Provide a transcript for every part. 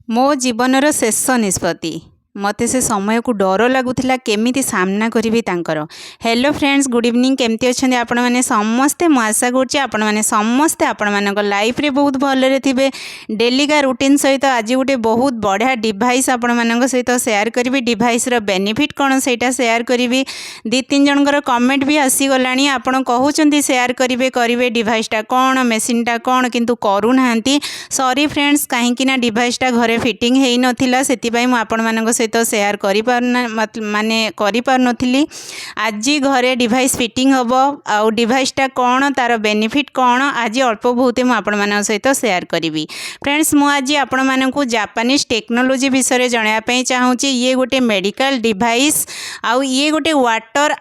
मो जीवनर शेष निष्पत्ति मते से समय को डर लगुला केमिति सामना करी तांकर। Hello friends, good evening. केमती अच्छा आपण मैंने समस्ते मु आशा करुँचे आपण मैंने समस्ते आपण मान लाइफ रे बहुत भलरे थे। डेली का रुटीन सहित आज गोटे बहुत बढ़िया डिवाइस आपण मान सहित शेयर करी। डिवाइस रो बेनिफिट कौन से शेयर करी। दी तीन जनकर कमेंट भी आसीगला आपण कहते शेयर करेंगे करेंगे डिवाइसटा कौन मेसीनटा कौन किंतु करूना। सॉरी फ्रेंड्स, कहीं डिवाइसटा घरे फिटिंग हो नाला से आपण मान सहित शेयर माने करि पार नथिली। आज घरे डिवाइस फिटिंग हम आउ डिवाइसटा कौन तार बेनिफिट कौन आज अल्प बहुत मुझे आपण मान सहित शेयर करी। फ्रेंड्स, मु आज आपण मानकु जापानीज टेक्नोलोजी विषय जानापी चाहूँगी। ये गोटे मेडिकल डिवाइस आउ ये गोटे वाटर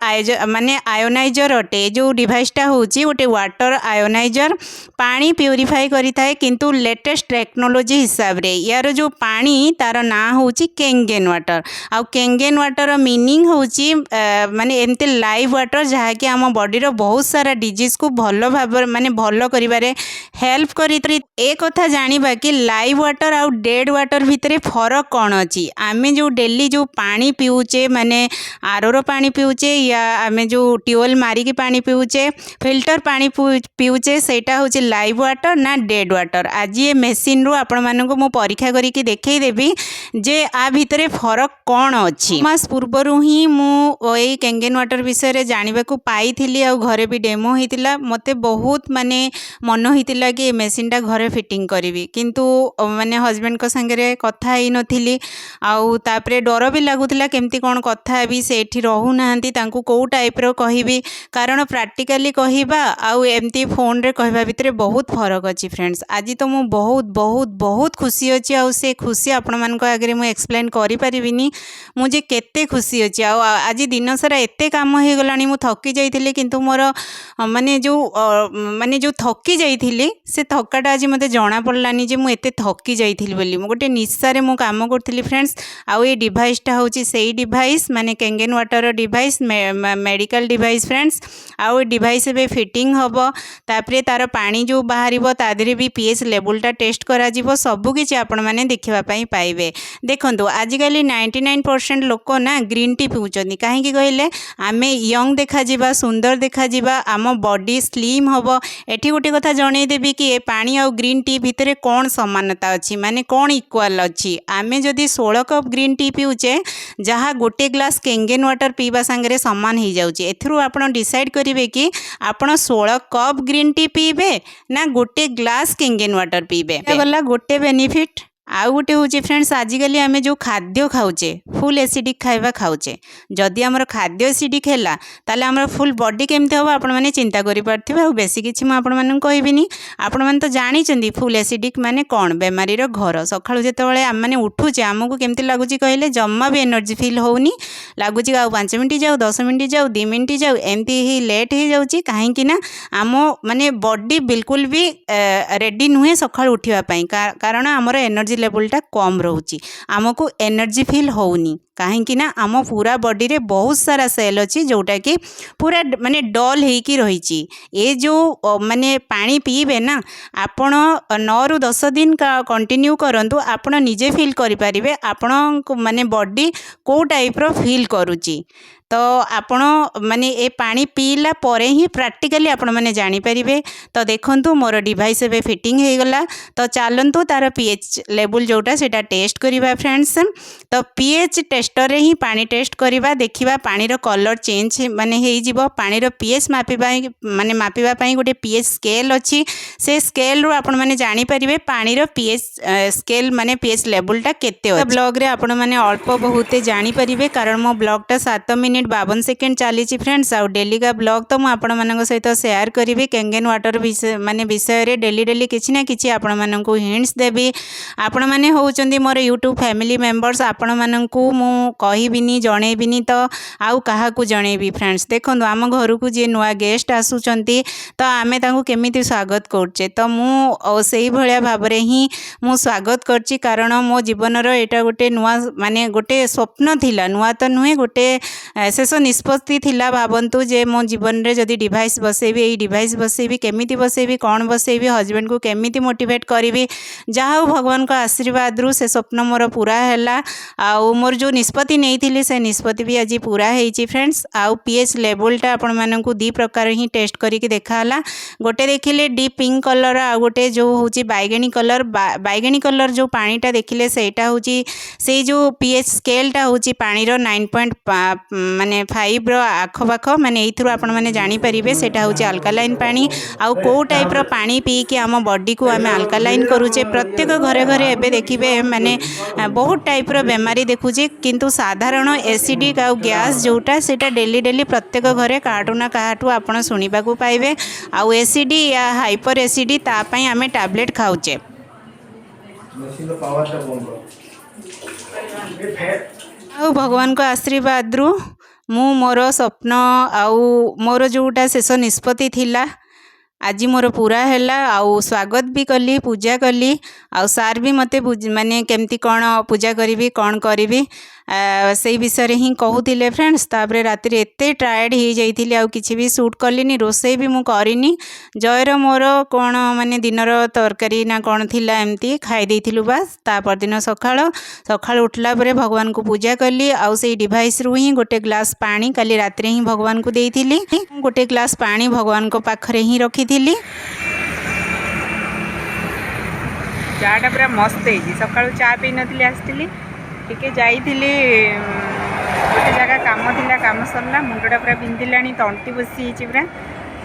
माने आयोनाइजर अटे। जो डिवाइसटा होची गोटे वाटर आयोनाइजर पानी प्यूरीफाई करिथाए किंतु लेटेस्ट टेक्नोलोजी हिसाब रे। यार जो पानी तार ना होची केंगेन वाटर आउ केंगेन वाटर मीनिंग होची माने एमते लाइव वाटर जहाँकि आम बॉडीर बहुत सारा डिजीज को भल भाव माने भल करिबारे हेल्प करी। ए कथा जानिबा कि लाइव वाटर आउ डेड वाटर भितरे फरक कौन अच्छी। आमे जो डेली जो पानी पीऊचे माने आरोर पानी पीऊचे या आमे जो ट्यूबवेल मारिकी पानी पीऊचे फिल्टर पानी पीऊचे सेटा होचे लाइव वाटर ना डेड वाटर। आज ये मेसीन रू आपण मानकु मु परीक्षा करिकी देखै देबी जे आ भितरे फरक कौन अच्छी। मास पूर्वरु ही मु एई केंगेन वाटर विषय जानवा को पाई आ घरे भी डेमो होता। मते बहुत माने मन होता कि मेसीनटा घरे फिटिंग करी किंतु माने हजबैंड को संगे कथा ही नथिली आउ तापरे डर भी लगुला केमती कौन कथा भी सेठी रहूना कौ टाइप रो कहिबी कारण प्रैक्टिकली कहवा आउ एमती फोन रे कहवा भितर बहुत फरक अच्छी। फ्रेंड्स, आज तो मु बहुत बहुत बहुत खुशी अच्छी आउ से खुशी आपण मान आगे मु एक्सप्लेन करि परिबिनी मुझे केते खुशी अच्छी। आज दिन सारा एते काम हो गलानी मु थकी जाइथिली किंतु मोर माने जो थकी जाइथिली से थकाटा आज मते जणा पड़लानी जे मु एते थकी जाइथिली बोली। मु गोटे निस्सारे मु काम करथिली। फ्रेंड्स, आउ ये डिवाइसटा होची सेही डिवाइस माने Kangen water device medical device. Friends, आउ डिवाइस एबे फिटिंग हबो तापरे तार पानी जो बाहरिबो तादरे भी पीएच लेवलटा टेस्ट करा जिवो सबु किछि आपण माने देखिबा पई पाइबे। देखंतु आजिकल 99% लोक ना ग्रीन टी पीउछन्ती काहेकि कहले आमे यंग देखा जिबा सुंदर देखा जिबा आम बॉडी स्लिम हबो। एठी गोटे कथा जणै देबी कि ए पानी आउ ग्रीन टी भितरे कौन समानता अच्छी माने कौन इक्वाल अच्छी। आमे जदि 16 कप ग्रीन टी पीउचे जहाँ गोटे ग्लास केंगेन वाटर पीवा संगे सामान हो जाउची। एथरु आपण डिसाइड करिवे कि आपण 16 कप ग्रीन टी पीबे ना गोटे ग्लास केंगेन वाटर पीबे। गला गोटे बेनिफिट। आउ गोटे हूँ फ्रेंड्स, आजिकल आम जो खाद्य खाऊचे फुल एसिडिक खाଇବା खाऊचे जदि आमर खाद्य एसिडिक है ताले आमर फुल बॉडी केमती हम आपण मैंने चिंता करें। आ बेसी किसी मुझे कहबिनी आपण मैंने तो जानी फुल एसिडिक माने कौन बेमारीर घर। सकाळु जेतेबेले आम मैंने उठुचे आमको केमती लगुच कहले जम्मा भी एनर्जी फिल होनी लगुच। आ 5 मिनट जाऊ 10 मिनट जाऊ 2 मिनट जाऊ एमती ही लेट हो जाऊँगी कहीं आम माने बॉडी बिल्कुल भी रेडी नुहे सकाळु उठापी कारण आमर एनर्जी लेवलटा कम रोची आमको एनर्जी फील होनी कहीं आम पूरा बॉडी रे बहुत सारा सेल अच्छी जोटा कि पूरा माने डल होकी रही। ये जो माने पानी पीबे ना आपण 9 ରୁ 10 दिन कंटिन्यू करंतु आपण निजे फील करें आपण माने बॉडी को टाइप रो फील करुची। तो आपण माने ए पानी पीला परे ही प्रैक्टिकली आपण माने जानी परिबे। तो देखंतु मोर डिवाइस एबे फिटिंग हो गला। तो चलंतु तार पीएच लेवल जोटा सेटा टेस्ट करिबा। फ्रेंड्स, तो पीएच टेस्टर रे ही पानी टेस्ट करिबा देखिबा पानी रो कलर चेंज माने हेई जिवो। पानी रो पीएच मापिबा माने मापिबा पई गोटे पीएच स्केल अछि से स्केल रो आपण माने जानी परिबे पानी रो पीएच स्केल माने पीएच लेवलटा केते अछि। ब्लॉग रे आपण माने अल्प बहुते जानी परिबे कारण मो ब्लॉगटा 7 मिनिट 52 सेकेंड चली। फ्रेंड्स, आउ डेली का ब्लॉग तो मुझे सहित शेयर करी केंगेन वाटर माने विषय रे डेली डेली किछि ना किछि आपण माननकु हिंट्स देबी। आपण माने होउचंदी मोर यूट्यूब फैमिली मेंबर्स। आपण माननकु मु कहबिनी जनइबिनी तो आउ क्या जनइबी फ्रेंड्स। देखो आम घर को जी नुआ गेस्ट आसुचंती तो आमे तांको केमिति स्वागत करचे तो मु से भाया भाव ही मु स्वागत करची कारण मो जीवनर एटा गोटे नुआ माने गोटे स्वप्न थिला नुआ तो नुहे गोटे शेष निष्पत्ति थिला। भावंतु जे मो जीवन रे जदि डिवाइस बसेबी एई डिवाइस बसेबी केमिति बसेबी कौन बसेबी हजबैंड को केमिति मोटिवेट करी जहाँ भगवान का आशीर्वाद रु से स्वप्न मोर पूरा है आउ मोर जो निष्पत्ति नहीं से निष्पत्ति भी आज पूरा होती फ्रेंड्स। आउ पीएच लेवलटा आपण मानू दी प्रकार ही टेस्ट करके देखाला गोटे देखिले डीप पिंक कलर आ गोटे जो हूँ बैगणी कलर जो पानीटा देखिले सेटा हूँ से जो पीएच स्केलटा हूँ पानी 9.5 माने 5 आखपाख माने एथुर आपण माने जानि परिबे सेटा हूँ अल्कालाइन पानी आउ को टाइप रो पानी पी के आम बॉडी को आम अल्कालाइन करूचे। प्रत्येक घरे घरे एबे देखिबे माने बहुत टाइप रो बेमारी देखुचे किंतु साधारण एसिडिक आउ गैस जोटा सेटा डेली डेली प्रत्येक घरे काटू ना काटू आपण सुनिबा को पाइबे। आउ एसिडी या हाइपर एसिडी ता पई आमे टैबलेट खाउचे। आउ भगवान को आशीर्वाद रु मु मोर स्वप्न आउ मोर जोटा शेष निष्पत्ति थिला आज मोर पूरा है आउ स्वागत भी कली पूजा कली आउ सार भी मते माने केमती कौन पूजा करी कौन करी से विषय ही कहूले फ्रेंड्स। तापर राति एते टायर्ड हो जाइली आउ किछि भी शूट कलिनी रोसई भी मुझे करनी जयर मोर कौन माने दिनर तरकारी ना कौन थिला एमती खाई देइथिलु बास। तापर दिन सकाळ सकाळ उठला परे भगवान को पूजा कली आउ से डिवाइस रु ही गोटे ग्लास पानी काली राति ही भगवान को देइथिली गोटे ग्लास पानी भगवान को पाखरे ही रखी चाटा पूरा मस्त है सका चा पी नी आसती टिके जाइली गोटे जगह काम थिला काम सरला मुंडटा पूरा बिंधिला तंटी बसी पूरा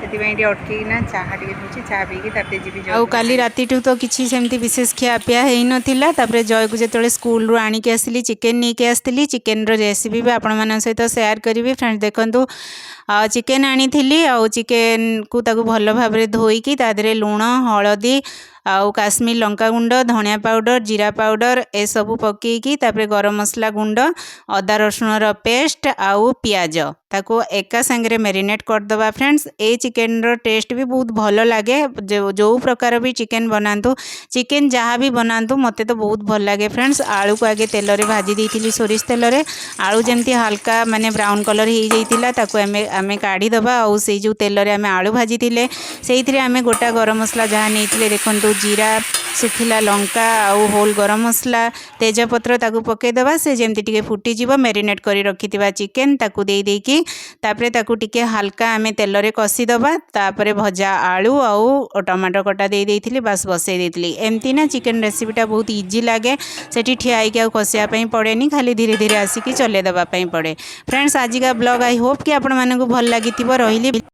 से अटकना चाह टे चाह पीकी जी आउ काली राति तो किसी सेमती विशेष खियापिया हो नाला। तापर जय को जो स्कूल रू आणिकी आसली चिकेन नहीं के आसती चिकेन रेसिपी भी आपण मान सहित शेयर करी फ्रेंड्स। देखो चिकेन आनी थी आउ चिकेन को ताकू भल भाव धोईकी तादरे लुण हलदी आउ काश्मीर लंका गुंड धनिया पाउडर जीरा पाउडर ए सब पकईकी तापर गरम मसला गुंड अदा रसुण पेस्ट आउ पियाज ताको एका संगे मेरिनेट करदबा फ्रेंड्स। ए चिकेन रो टेस्ट भी बहुत भल लगे जो प्रकार भी चिकेन बनातु चिकेन जहाँ भी बनातु मते तो बहुत भल लगे फ्रेंड्स। आलू को आगे तेल रे भाजी देइथिली सोरिष तेल रे आलू जमती हल्का माने ब्राउन कलर हो जाइतिला ताको आमे काढ़ी दबा आउ से जो तेल रे आमे आलू भाजी थिले सेइथिरे आमे गोटा गरम मसला जहाँ नैथिले देखंतु जीरा सुखिला लंका आउ होल गरम मसला तेजपत्र ताकू पके दबा से जेमती टिके फुटी जीव मेरिनेट करी रखिथिबा चिकेन ताकू देई देकी तापरे ताकू टिके हल्का आमे तेल रे कसी दबा तापरे भजा आलू आउ टमाटो कटा देई देइथिली बस बसई देइथिली एमती ना चिकेन रेसिपीटा बहुत इजी लागे सेठी ठियाई के कसिया पई पड़ेनी खाली धीरे धीरे आसिकी चले दबा पई पड़े फ्रेंड्स। आज का ब्लॉग आई होप कि आपण मानकु भल लागिथिबो रहिली।